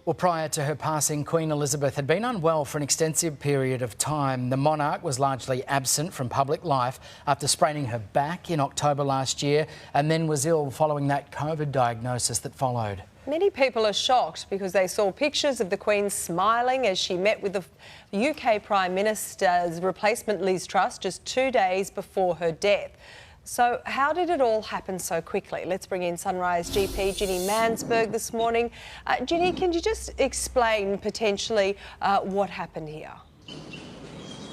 Well, prior to her passing, Queen Elizabeth had been unwell for an extensive period of time. The monarch was largely absent from public life after spraining her back in October last year and then was ill following that COVID diagnosis that followed. Many people are shocked because they saw pictures of the Queen smiling as she met with the UK Prime Minister's replacement Liz Truss just 2 days before her death. So how did it all happen so quickly? Let's bring in Sunrise GP Ginny Mansberg this morning. Ginny, can you just explain potentially what happened here?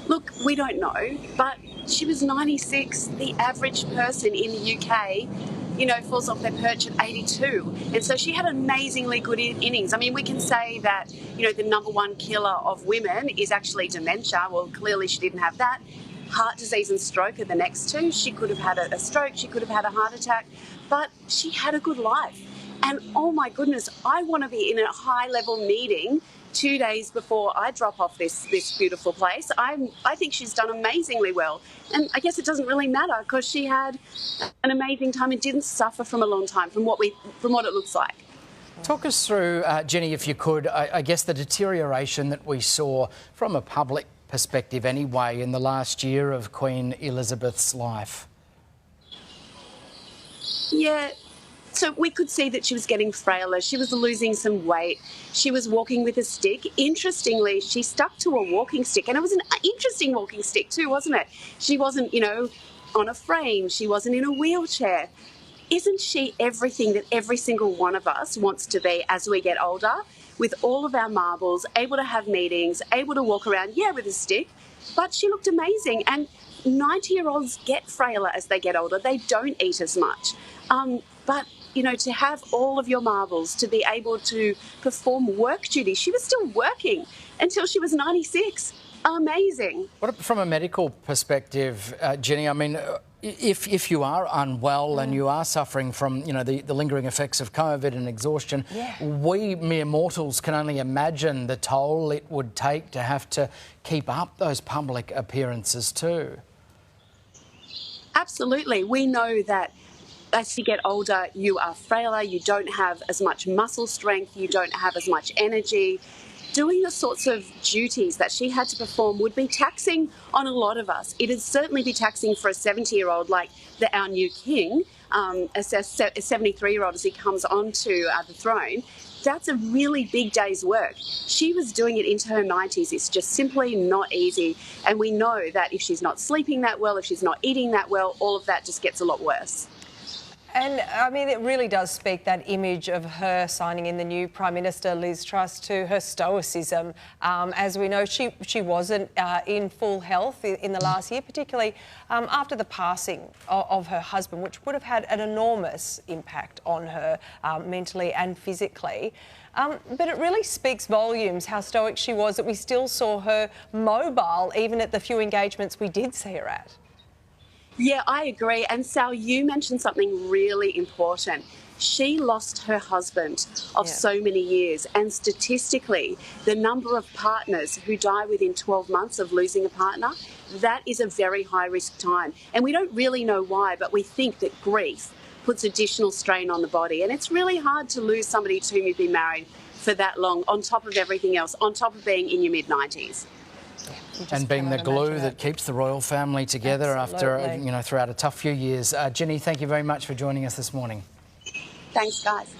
Look, we don't know, but she was 96. The average person in the UK, falls off their perch at 82. And so she had an amazingly good innings. I mean, we can say that, the #1 killer of women is actually dementia. Well, clearly she didn't have that. Heart disease and stroke are the next two. She could have had a stroke, she could have had a heart attack, but she had a good life. And oh my goodness, I want to be in a high-level meeting 2 days before I drop off this beautiful place. I think she's done amazingly well. And I guess it doesn't really matter because she had an amazing time and didn't suffer from a long time from what it looks like. Talk us through, Ginny, if you could, I guess the deterioration that we saw from a public perspective anyway in the last year of Queen Elizabeth's life. Yeah, so we could see that she was getting frailer. She was losing some weight. She was walking with a stick. Interestingly, she stuck to a walking stick, and it was an interesting walking stick too, wasn't it? She wasn't, on a frame. She wasn't in a wheelchair. Isn't she everything that every single one of us wants to be as we get older? With all of our marbles, able to have meetings, able to walk around, with a stick, but she looked amazing. And 90-year-olds get frailer as they get older. They don't eat as much. But, to have all of your marbles, to be able to perform work duty, she was still working until she was 96. Amazing. From a medical perspective, Ginny, I mean, if you are unwell and you are suffering from, the lingering effects of COVID and exhaustion, we mere mortals can only imagine the toll it would take to have to keep up those public appearances too. Absolutely. We know that as you get older, you are frailer, you don't have as much muscle strength, you don't have as much energy. Doing the sorts of duties that she had to perform would be taxing on a lot of us. It would certainly be taxing for a 70-year-old like our new king, a 73-year-old as he comes onto the throne. That's a really big day's work. She was doing it into her 90s. It's just simply not easy. And we know that if she's not sleeping that well, if she's not eating that well, all of that just gets a lot worse. And, I mean, it really does speak, that image of her signing in the new Prime Minister, Liz Truss, to her stoicism. As we know, she wasn't in full health in the last year, particularly after the passing of her husband, which would have had an enormous impact on her mentally and physically. But it really speaks volumes how stoic she was, that we still saw her mobile even at the few engagements we did see her at. Yeah, I agree. And Sal, you mentioned something really important. She lost her husband of so many years, and statistically, the number of partners who die within 12 months of losing a partner, that is a very high risk time. And we don't really know why, but we think that grief puts additional strain on the body. And it's really hard to lose somebody to whom you've been married for that long, on top of everything else, on top of being in your mid-90s. And being the glue that keeps the royal family together after, throughout a tough few years. Ginny, thank you very much for joining us this morning. Thanks, guys.